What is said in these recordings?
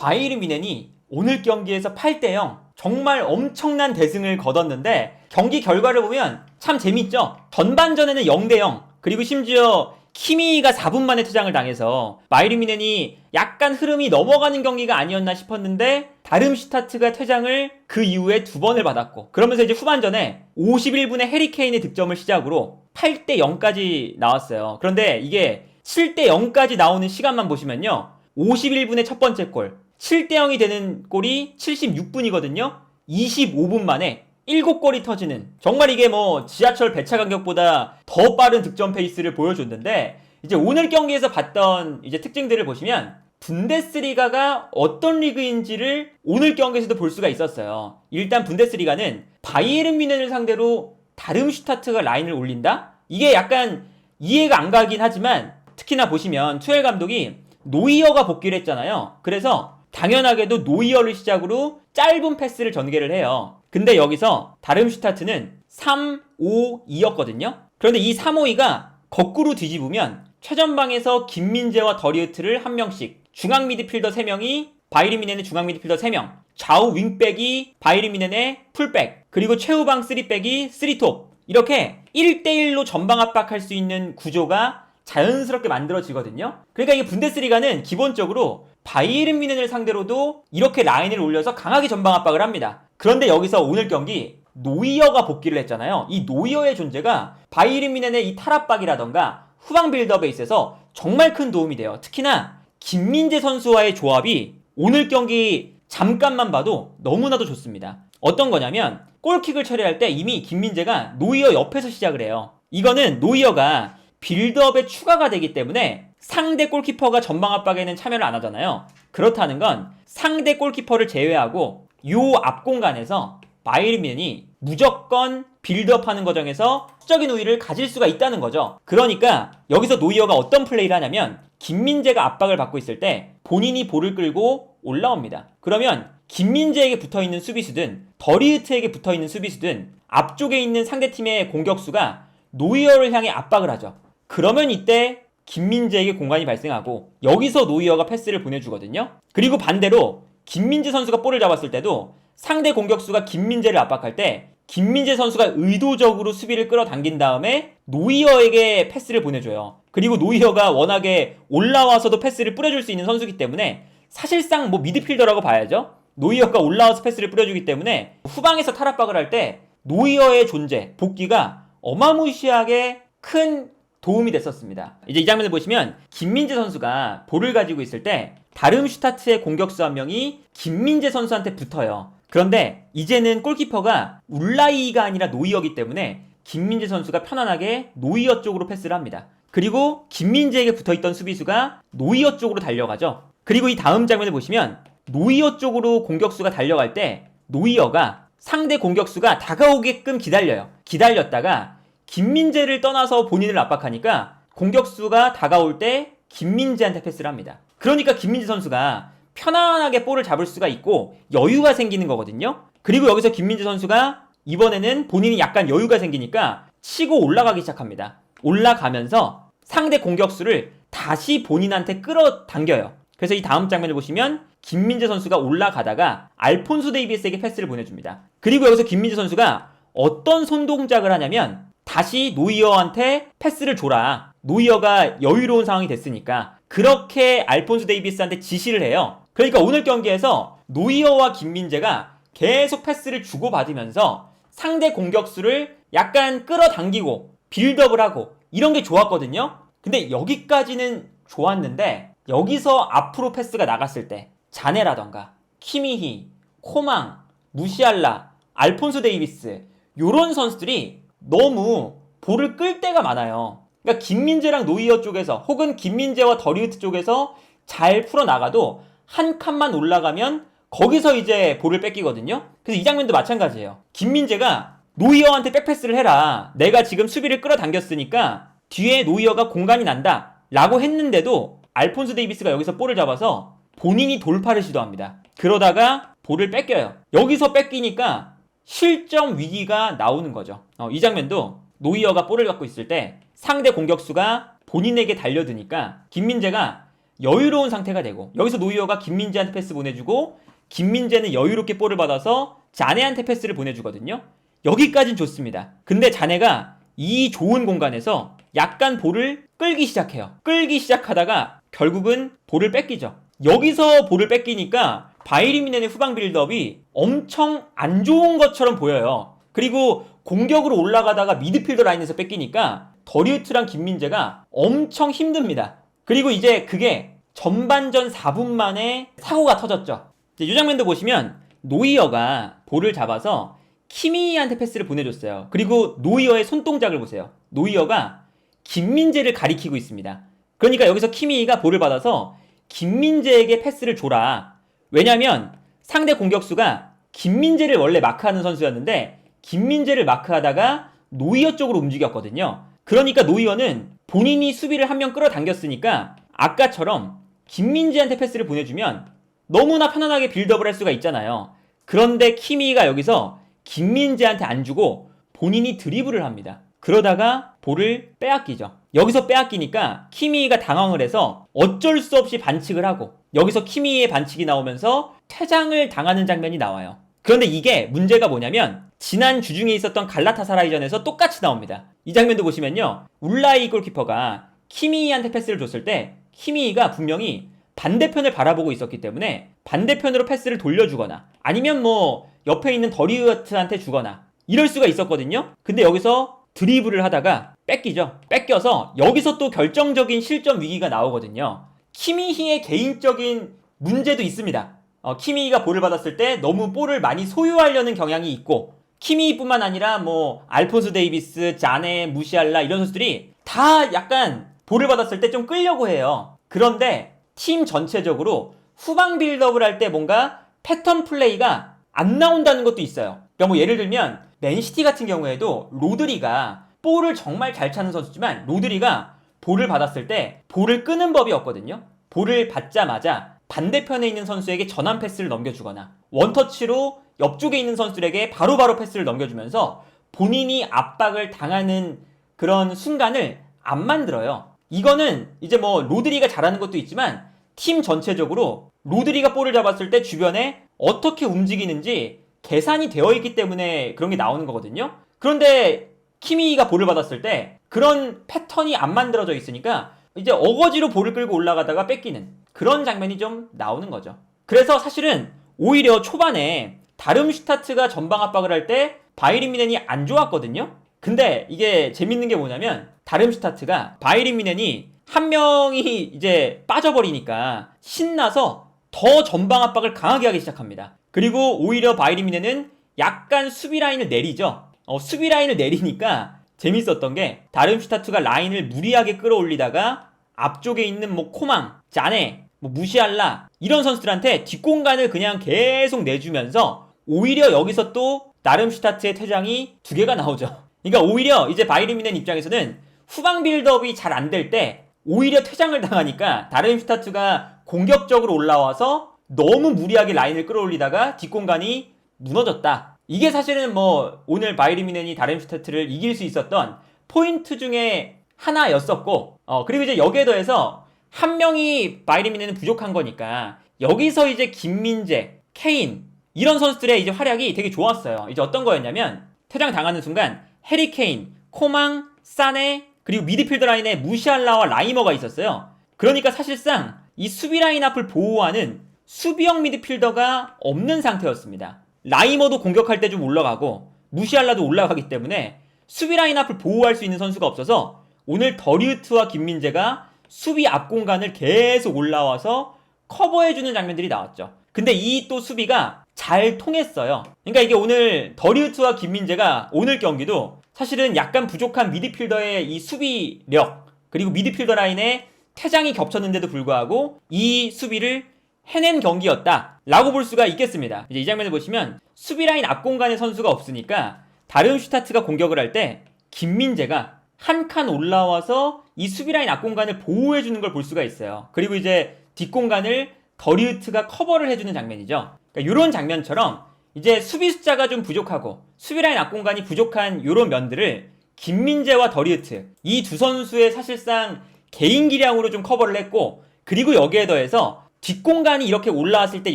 바이에른 뮌헨이 오늘 경기에서 8대0 정말 엄청난 대승을 거뒀는데 경기 결과를 보면 참 재밌죠. 전반전에는 0대0 그리고 심지어 키미가 4분 만에 퇴장을 당해서 바이에른 뮌헨이 약간 흐름이 넘어가는 경기가 아니었나 싶었는데 다름슈타트가 퇴장을 그 이후에 2번을 받았고 그러면서 이제 후반전에 51분에 해리 케인의 득점을 시작으로 8대0까지 나왔어요. 그런데 이게 7대0까지 나오는 시간만 보시면요. 51분에 첫 번째 골, 7대0이 되는 골이 76분이거든요. 25분 만에 7골이 터지는 정말 이게 뭐 지하철 배차 간격보다 더 빠른 득점 페이스를 보여줬는데 이제 오늘 경기에서 봤던 이제 특징들을 보시면 분데스리가가 어떤 리그인지를 오늘 경기에서도 볼 수가 있었어요. 일단 분데스리가는 바이에른 뮌헨을 상대로 다름슈타트가 라인을 올린다? 이게 약간 이해가 안 가긴 하지만 특히나 보시면 투엘 감독이 노이어가 복귀를 했잖아요. 그래서 당연하게도 노이어를 시작으로 짧은 패스를 전개를 해요. 근데 여기서 다름슈타트는 3-5-2였거든요. 그런데 이 3-5-2가 거꾸로 뒤집으면 최전방에서 김민재와 더리우트를 한 명씩, 중앙 미드필더 3명이 바이에른 뮌헨의 중앙 미드필더 3명, 좌우 윙백이 바이에른 뮌헨의 풀백, 그리고 최후방 3백이 3톱, 이렇게 1대1로 전방 압박할 수 있는 구조가 자연스럽게 만들어지거든요. 그러니까 이게 분데스리가는 기본적으로 바이에른 뮌헨을 상대로도 이렇게 라인을 올려서 강하게 전방 압박을 합니다. 그런데 여기서 오늘 경기 노이어가 복귀를 했잖아요. 이 노이어의 존재가 바이에른 뮌헨의 이 탈압박이라던가 후방 빌드업에 있어서 정말 큰 도움이 돼요. 특히나 김민재 선수와의 조합이 오늘 경기 잠깐만 봐도 너무나도 좋습니다. 어떤 거냐면 골킥을 처리할 때 이미 김민재가 노이어 옆에서 시작을 해요. 이거는 노이어가 빌드업에 추가가 되기 때문에 상대 골키퍼가 전방 압박에는 참여를 안 하잖아요. 그렇다는 건 상대 골키퍼를 제외하고 요 앞 공간에서 바이에른 뮌헨이 무조건 빌드업하는 과정에서 수적인 우위를 가질 수가 있다는 거죠. 그러니까 여기서 노이어가 어떤 플레이를 하냐면 김민재가 압박을 받고 있을 때 본인이 볼을 끌고 올라옵니다. 그러면 김민재에게 붙어있는 수비수든 더리우트에게 붙어있는 수비수든 앞쪽에 있는 상대팀의 공격수가 노이어를 향해 압박을 하죠. 그러면 이때 김민재에게 공간이 발생하고 여기서 노이어가 패스를 보내주거든요. 그리고 반대로 김민재 선수가 볼을 잡았을 때도 상대 공격수가 김민재를 압박할 때 김민재 선수가 의도적으로 수비를 끌어당긴 다음에 노이어에게 패스를 보내줘요. 그리고 노이어가 워낙에 올라와서도 패스를 뿌려줄 수 있는 선수이기 때문에 사실상 뭐 미드필더라고 봐야죠. 노이어가 올라와서 패스를 뿌려주기 때문에 후방에서 탈압박을 할 때 노이어의 존재, 복귀가 어마무시하게 큰 도움이 됐었습니다. 이제 이 장면을 보시면 김민재 선수가 볼을 가지고 있을 때 다름슈타트의 공격수 한 명이 김민재 선수한테 붙어요. 그런데 이제는 골키퍼가 울라이가 아니라 노이어기 때문에 김민재 선수가 편안하게 노이어 쪽으로 패스를 합니다. 그리고 김민재에게 붙어있던 수비수가 노이어 쪽으로 달려가죠. 그리고 이 다음 장면을 보시면 노이어 쪽으로 공격수가 달려갈 때 노이어가 상대 공격수가 다가오게끔 기다려요. 기다렸다가 김민재를 떠나서 본인을 압박하니까 공격수가 다가올 때 김민재한테 패스를 합니다. 그러니까 김민재 선수가 편안하게 볼을 잡을 수가 있고 여유가 생기는 거거든요. 그리고 여기서 김민재 선수가 이번에는 본인이 약간 여유가 생기니까 치고 올라가기 시작합니다. 올라가면서 상대 공격수를 다시 본인한테 끌어당겨요. 그래서 이 다음 장면을 보시면 김민재 선수가 올라가다가 알폰소 데이비스에게 패스를 보내줍니다. 그리고 여기서 김민재 선수가 어떤 손동작을 하냐면 다시 노이어한테 패스를 줘라. 노이어가 여유로운 상황이 됐으니까 그렇게 알폰소 데이비스한테 지시를 해요. 그러니까 오늘 경기에서 노이어와 김민재가 계속 패스를 주고받으면서 상대 공격수를 약간 끌어당기고 빌드업을 하고 이런 게 좋았거든요. 근데 여기까지는 좋았는데 여기서 앞으로 패스가 나갔을 때 자네라던가 키미히, 코망, 무시알라, 알폰소 데이비스 요런 선수들이 너무 볼을 끌 때가 많아요. 그러니까 김민재랑 노이어 쪽에서 혹은 김민재와 더리우트 쪽에서 잘 풀어나가도 한 칸만 올라가면 거기서 이제 볼을 뺏기거든요. 그래서 이 장면도 마찬가지예요. 김민재가 노이어한테 백패스를 해라. 내가 지금 수비를 끌어당겼으니까 뒤에 노이어가 공간이 난다 라고 했는데도 알폰소 데이비스가 여기서 볼을 잡아서 본인이 돌파를 시도합니다. 그러다가 볼을 뺏겨요. 여기서 뺏기니까 실점 위기가 나오는 거죠. 이 장면도 노이어가 볼을 갖고 있을 때 상대 공격수가 본인에게 달려드니까 김민재가 여유로운 상태가 되고, 여기서 노이어가 김민재한테 패스 보내주고 김민재는 여유롭게 볼을 받아서 자네한테 패스를 보내주거든요. 여기까진 좋습니다. 근데 자네가 이 좋은 공간에서 약간 볼을 끌기 시작해요. 끌기 시작하다가 결국은 볼을 뺏기죠. 여기서 볼을 뺏기니까 바이에른 뮌헨의 후방 빌드업이 엄청 안 좋은 것처럼 보여요. 그리고 공격으로 올라가다가 미드필더 라인에서 뺏기니까 더리우트랑 김민재가 엄청 힘듭니다. 그리고 이제 그게 전반전 4분 만에 사고가 터졌죠. 이 장면도 보시면 노이어가 볼을 잡아서 키미히한테 패스를 보내줬어요. 그리고 노이어의 손동작을 보세요. 노이어가 김민재를 가리키고 있습니다. 그러니까 여기서 키미히가 볼을 받아서 김민재에게 패스를 줘라. 왜냐면 상대 공격수가 김민재를 원래 마크하는 선수였는데 김민재를 마크하다가 노이어 쪽으로 움직였거든요. 그러니까 노이어는 본인이 수비를 한 명 끌어당겼으니까 아까처럼 김민재한테 패스를 보내주면 너무나 편안하게 빌드업을 할 수가 있잖아요. 그런데 키미히가 여기서 김민재한테 안 주고 본인이 드리블을 합니다. 그러다가 볼을 빼앗기죠. 여기서 빼앗기니까 키미히가 당황을 해서 어쩔 수 없이 반칙을 하고, 여기서 키미히의 반칙이 나오면서 퇴장을 당하는 장면이 나와요. 그런데 이게 문제가 뭐냐면 지난 주중에 있었던 갈라타사라이전에서 똑같이 나옵니다. 이 장면도 보시면요, 울라이 골키퍼가 키미히한테 패스를 줬을 때 키미히가 분명히 반대편을 바라보고 있었기 때문에 반대편으로 패스를 돌려주거나 아니면 뭐 옆에 있는 더리우트한테 주거나 이럴 수가 있었거든요. 근데 여기서 드리블을 하다가 뺏기죠. 뺏겨서 여기서 또 결정적인 실점 위기가 나오거든요. 키미히의 개인적인 문제도 있습니다. 키미히가 볼을 받았을 때 너무 볼을 많이 소유하려는 경향이 있고, 키미히뿐만 아니라 뭐 알폰소 데이비스, 자네, 무시알라 이런 선수들이 다 약간 볼을 받았을 때 좀 끌려고 해요. 그런데 팀 전체적으로 후방 빌드업을 할 때 뭔가 패턴 플레이가 안 나온다는 것도 있어요. 그러니까 뭐 예를 들면 맨시티 같은 경우에도 로드리가 볼을 정말 잘 차는 선수지만 로드리가 볼을 받았을 때 볼을 끄는 법이 없거든요. 볼을 받자마자 반대편에 있는 선수에게 전환 패스를 넘겨주거나 원터치로 옆쪽에 있는 선수들에게 바로바로 패스를 넘겨주면서 본인이 압박을 당하는 그런 순간을 안 만들어요. 이거는 이제 뭐 로드리가 잘하는 것도 있지만 팀 전체적으로 로드리가 볼을 잡았을 때 주변에 어떻게 움직이는지 계산이 되어 있기 때문에 그런 게 나오는 거거든요. 그런데 키미히가 볼을 받았을 때 그런 패턴이 안 만들어져 있으니까 이제 어거지로 볼을 끌고 올라가다가 뺏기는 그런 장면이 좀 나오는 거죠. 그래서 사실은 오히려 초반에 다름슈타트가 전방 압박을 할 때 바이에른 뮌헨이 안 좋았거든요. 근데 이게 재밌는 게 뭐냐면 다름슈타트가 바이에른 뮌헨이 한 명이 이제 빠져버리니까 신나서 더 전방 압박을 강하게 하기 시작합니다. 그리고 오히려 바이에른 뮌헨은 약간 수비 라인을 내리죠. 수비 라인을 내리니까 재밌었던 게 다름슈타트가 라인을 무리하게 끌어올리다가 앞쪽에 있는 뭐 코망, 자네, 뭐 무시알라 이런 선수들한테 뒷공간을 그냥 계속 내주면서 오히려 여기서 또 다름슈타트의 퇴장이 2개가 나오죠. 그러니까 오히려 이제 바이에른 뮌헨 입장에서는 후방 빌드업이 잘 안 될 때 오히려 퇴장을 당하니까 다름슈타트가 공격적으로 올라와서 너무 무리하게 라인을 끌어올리다가 뒷공간이 무너졌다. 이게 사실은 뭐 오늘 바이에른 뮌헨이 다름슈타트를 이길 수 있었던 포인트 중에 하나였었고, 그리고 이제 여기에 더해서 한 명이 바이에른 뮌헨은 부족한 거니까 여기서 이제 김민재, 케인 이런 선수들의 이제 활약이 되게 좋았어요. 이제 어떤 거였냐면 퇴장 당하는 순간 해리 케인, 코망, 사네 그리고 미드필더 라인에 무시알라와 라이머가 있었어요. 그러니까 사실상 이 수비 라인 앞을 보호하는 수비형 미드필더가 없는 상태였습니다. 라이머도 공격할 때 좀 올라가고 무시알라도 올라가기 때문에 수비 라인 앞을 보호할 수 있는 선수가 없어서 오늘 더리우트와 김민재가 수비 앞 공간을 계속 올라와서 커버해주는 장면들이 나왔죠. 근데 이 또 수비가 잘 통했어요. 그러니까 이게 오늘 더리우트와 김민재가 오늘 경기도 사실은 약간 부족한 미드필더의 이 수비력 그리고 미드필더 라인에 퇴장이 겹쳤는데도 불구하고 이 수비를 해낸 경기였다 라고 볼 수가 있겠습니다. 이제 이 장면을 보시면 수비 라인 앞 공간에 선수가 없으니까 다름슈타트가 공격을 할 때 김민재가 한 칸 올라와서 이 수비 라인 앞 공간을 보호해주는 걸 볼 수가 있어요. 그리고 이제 뒷공간을 더리우트가 커버를 해주는 장면이죠. 그러니까 이런 장면처럼 이제 수비 숫자가 좀 부족하고 수비 라인 앞 공간이 부족한 이런 면들을 김민재와 더리우트 이 두 선수의 사실상 개인 기량으로 좀 커버를 했고, 그리고 여기에 더해서 뒷공간이 이렇게 올라왔을 때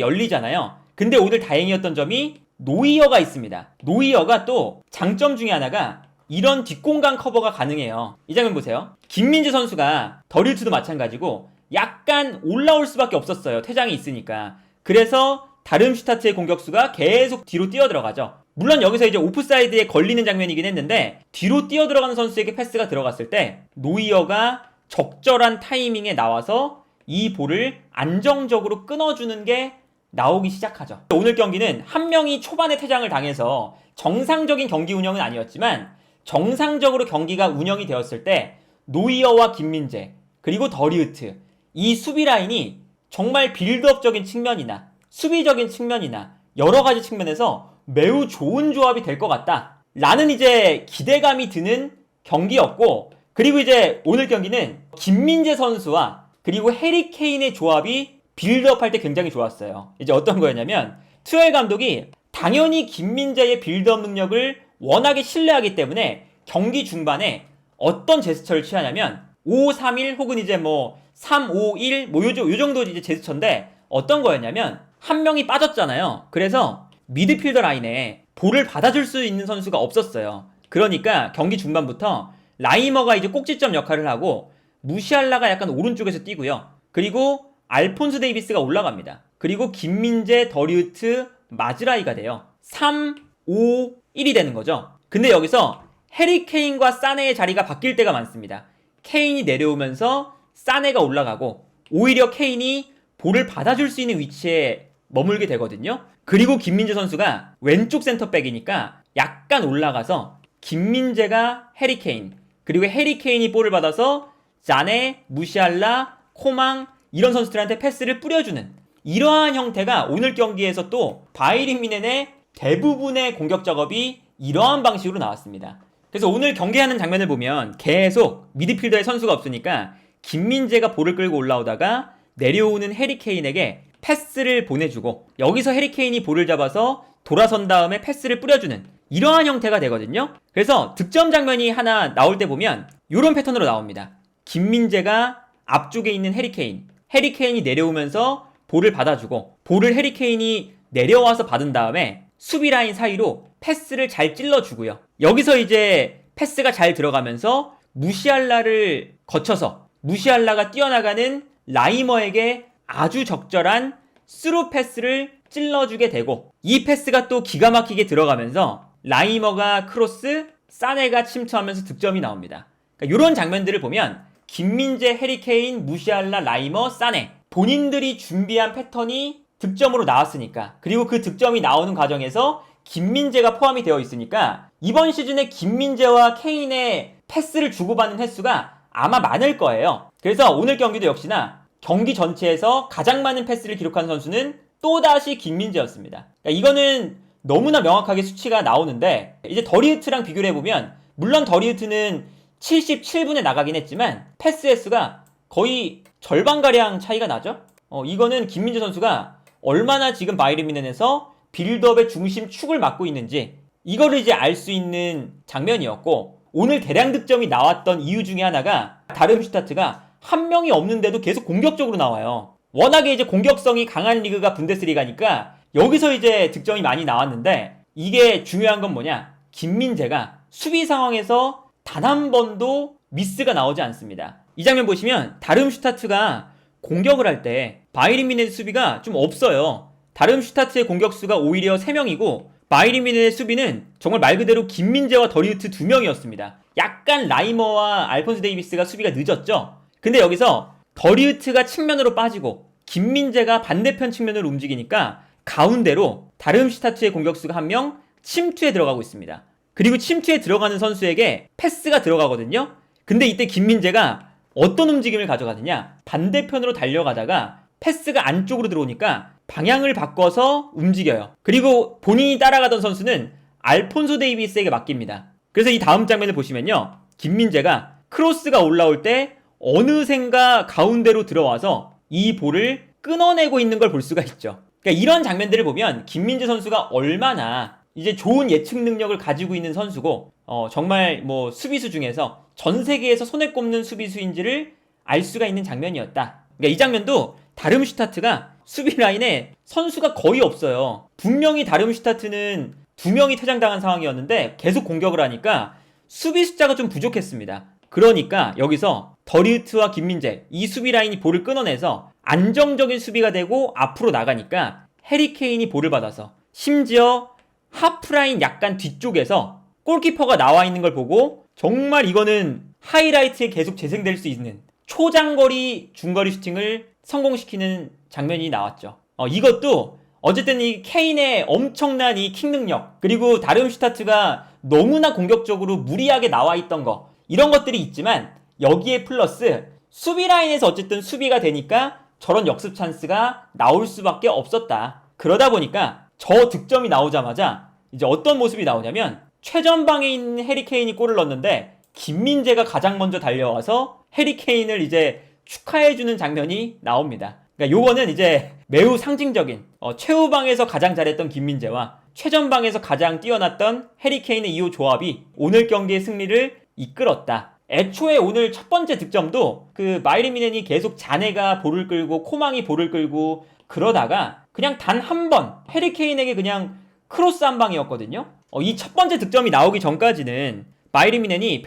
열리잖아요. 근데 오늘 다행이었던 점이 노이어가 있습니다. 노이어가 또 장점 중에 하나가 이런 뒷공간 커버가 가능해요. 이 장면 보세요. 김민재 선수가 더리우트도 마찬가지고 약간 올라올 수밖에 없었어요. 퇴장이 있으니까. 그래서 다름슈타트의 공격수가 계속 뒤로 뛰어들어가죠. 물론 여기서 이제 오프사이드에 걸리는 장면이긴 했는데 뒤로 뛰어들어가는 선수에게 패스가 들어갔을 때 노이어가 적절한 타이밍에 나와서 이 볼을 안정적으로 끊어주는 게 나오기 시작하죠. 오늘 경기는 한 명이 초반에 퇴장을 당해서 정상적인 경기 운영은 아니었지만 정상적으로 경기가 운영이 되었을 때 노이어와 김민재 그리고 더리우트 이 수비 라인이 정말 빌드업적인 측면이나 수비적인 측면이나 여러 가지 측면에서 매우 좋은 조합이 될 것 같다 라는 이제 기대감이 드는 경기였고, 그리고 이제 오늘 경기는 김민재 선수와 그리고 해리 케인의 조합이 빌드업 할 때 굉장히 좋았어요. 이제 어떤 거였냐면 투엘 감독이 당연히 김민재의 빌드업 능력을 워낙에 신뢰하기 때문에 경기 중반에 어떤 제스처를 취하냐면 5-3-1 혹은 이제 뭐 3-5-1 뭐 요 정도 이제 제스처인데 어떤 거였냐면 한 명이 빠졌잖아요. 그래서 미드필더 라인에 볼을 받아줄 수 있는 선수가 없었어요. 그러니까 경기 중반부터 라이머가 이제 꼭지점 역할을 하고 무시알라가 약간 오른쪽에서 뛰고요. 그리고 알폰스 데이비스가 올라갑니다. 그리고 김민재, 더리우트, 마즈라이가 돼요. 3-5-1이 되는 거죠. 근데 여기서 해리 케인과 사네의 자리가 바뀔 때가 많습니다. 케인이 내려오면서 사네가 올라가고 오히려 케인이 볼을 받아줄 수 있는 위치에 머물게 되거든요. 그리고 김민재 선수가 왼쪽 센터백이니까 약간 올라가서 김민재가 해리 케인, 그리고 해리 케인이 볼을 받아서 자네, 무시알라, 코망 이런 선수들한테 패스를 뿌려주는 이러한 형태가 오늘 경기에서 또 바이린 뮌헨의 대부분의 공격 작업이 이러한 방식으로 나왔습니다. 그래서 오늘 경기하는 장면을 보면 계속 미드필더에 선수가 없으니까 김민재가 볼을 끌고 올라오다가 내려오는 해리 케인에게 패스를 보내주고 여기서 해리 케인이 볼을 잡아서 돌아선 다음에 패스를 뿌려주는 이러한 형태가 되거든요. 그래서 득점 장면이 하나 나올 때 보면 이런 패턴으로 나옵니다. 김민재가 앞쪽에 있는 해리 케인이 내려오면서 볼을 받아주고 볼을 해리 케인이 내려와서 받은 다음에 수비 라인 사이로 패스를 잘 찔러주고요. 여기서 이제 패스가 잘 들어가면서 무시알라를 거쳐서 무시알라가 뛰어나가는 라이머에게 아주 적절한 스루 패스를 찔러주게 되고 이 패스가 또 기가 막히게 들어가면서 라이머가 크로스, 사네가 침투하면서 득점이 나옵니다. 그러니까 이런 장면들을 보면 김민재, 해리 케인, 무시알라, 라이머, 사네 본인들이 준비한 패턴이 득점으로 나왔으니까, 그리고 그 득점이 나오는 과정에서 김민재가 포함이 되어 있으니까 이번 시즌에 김민재와 케인의 패스를 주고받는 횟수가 아마 많을 거예요. 그래서 오늘 경기도 역시나 경기 전체에서 가장 많은 패스를 기록한 선수는 또다시 김민재였습니다. 그러니까 이거는 너무나 명확하게 수치가 나오는데 이제 더리우트랑 비교를 해보면 물론 더리우트는 77분에 나가긴 했지만 패스 횟수가 거의 절반가량 차이가 나죠. 이거는 김민재 선수가 얼마나 지금 바이에른 뮌헨에서 빌드업의 중심 축을 맡고 있는지 이거를 이제 알 수 있는 장면이었고, 오늘 대량 득점이 나왔던 이유 중에 하나가 다름슈타트가 한 명이 없는데도 계속 공격적으로 나와요. 워낙에 이제 공격성이 강한 리그가 분데스리가니까 여기서 이제 득점이 많이 나왔는데, 이게 중요한 건 뭐냐? 김민재가 수비 상황에서 단 한 번도 미스가 나오지 않습니다. 이 장면 보시면 다름슈타트가 공격을 할 때 바이에른 뮌헨의 수비가 좀 없어요. 다름슈타트의 공격수가 오히려 3명이고 바이에른 뮌헨의 수비는 정말 말 그대로 김민재와 더리우트 2명이었습니다. 약간 라이머와 알폰스 데이비스가 수비가 늦었죠. 근데 여기서 더리우트가 측면으로 빠지고 김민재가 반대편 측면으로 움직이니까 가운데로 다름슈타트의 공격수가 한 명 침투에 들어가고 있습니다. 그리고 침투에 들어가는 선수에게 패스가 들어가거든요. 근데 이때 김민재가 어떤 움직임을 가져가느냐, 반대편으로 달려가다가 패스가 안쪽으로 들어오니까 방향을 바꿔서 움직여요. 그리고 본인이 따라가던 선수는 알폰소 데이비스에게 맡깁니다. 그래서 이 다음 장면을 보시면요, 김민재가 크로스가 올라올 때 어느샌가 가운데로 들어와서 이 볼을 끊어내고 있는 걸 볼 수가 있죠. 그러니까 이런 장면들을 보면 김민재 선수가 얼마나 이제 좋은 예측 능력을 가지고 있는 선수고 정말 뭐 수비수 중에서 전 세계에서 손에 꼽는 수비수인지를 알 수가 있는 장면이었다. 그러니까 이 장면도 다름슈타트가 수비 라인에 선수가 거의 없어요. 분명히 다름슈타트는 2명이 퇴장당한 상황이었는데 계속 공격을 하니까 수비 숫자가 좀 부족했습니다. 그러니까 여기서 더리우트와 김민재 이 수비 라인이 볼을 끊어내서 안정적인 수비가 되고 앞으로 나가니까 해리 케인이 볼을 받아서 심지어 하프라인 약간 뒤쪽에서 골키퍼가 나와 있는 걸 보고 정말 이거는 하이라이트에 계속 재생될 수 있는 초장거리 중거리 슈팅을 성공시키는 장면이 나왔죠. 이것도 어쨌든 이 케인의 엄청난 이 킥 능력 그리고 다름슈타트가 너무나 공격적으로 무리하게 나와 있던 거 이런 것들이 있지만 여기에 플러스 수비 라인에서 어쨌든 수비가 되니까 저런 역습 찬스가 나올 수밖에 없었다. 그러다 보니까 저 득점이 나오자마자 이제 어떤 모습이 나오냐면 최전방에 있는 해리 케인이 골을 넣었는데 김민재가 가장 먼저 달려와서 해리 케인을 이제 축하해주는 장면이 나옵니다. 그러니까 요거는 이제 매우 상징적인 최후방에서 가장 잘했던 김민재와 최전방에서 가장 뛰어났던 해리 케인의 이 조합이 오늘 경기의 승리를 이끌었다. 애초에 오늘 첫 번째 득점도 그 마이리미넨이 계속 자네가 볼을 끌고 코망이 볼을 끌고 그러다가 그냥 단 한 번 해리 케인에게 그냥 크로스 한 방이었거든요. 이 첫 번째 득점이 나오기 전까지는 마이리미넨이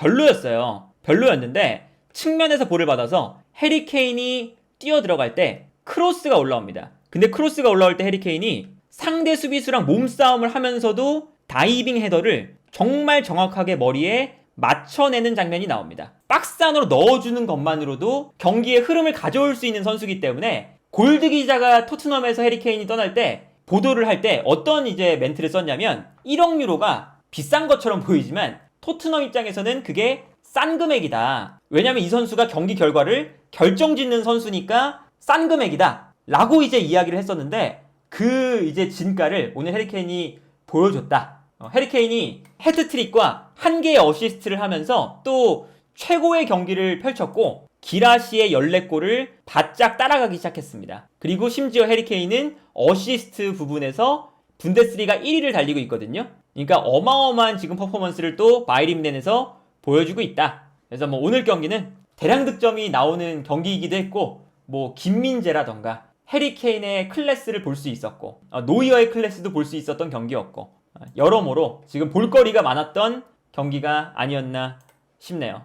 별로였는데 측면에서 볼을 받아서 해리 케인이 뛰어 들어갈 때 크로스가 올라옵니다. 근데 크로스가 올라올 때 해리 케인이 상대 수비수랑 몸싸움을 하면서도 다이빙 헤더를 정말 정확하게 머리에 맞춰내는 장면이 나옵니다. 박스 안으로 넣어주는 것만으로도 경기의 흐름을 가져올 수 있는 선수이기 때문에 골드 기자가 토트넘에서 해리 케인이 떠날 때 보도를 할 때 어떤 이제 멘트를 썼냐면 1억 유로가 비싼 것처럼 보이지만 토트넘 입장에서는 그게 싼 금액이다. 왜냐면 이 선수가 경기 결과를 결정짓는 선수니까 싼 금액이다. 라고 이제 이야기를 했었는데 그 이제 진가를 오늘 해리 케인이 보여줬다. 해리 케인이 헤트트릭과 한 개의 어시스트를 하면서 또 최고의 경기를 펼쳤고 기라시의 14골을 바짝 따라가기 시작했습니다. 그리고 심지어 해리 케인은 어시스트 부분에서 분데스리가 1위를 달리고 있거든요. 그러니까 어마어마한 지금 퍼포먼스를 또 바이림넨에서 보여주고 있다. 그래서 뭐 오늘 경기는 대량 득점이 나오는 경기이기도 했고 뭐 김민재라던가 해리 케인의 클래스를 볼 수 있었고 노이어의 클래스도 볼 수 있었던 경기였고 여러모로 지금 볼거리가 많았던 경기가 아니었나 싶네요.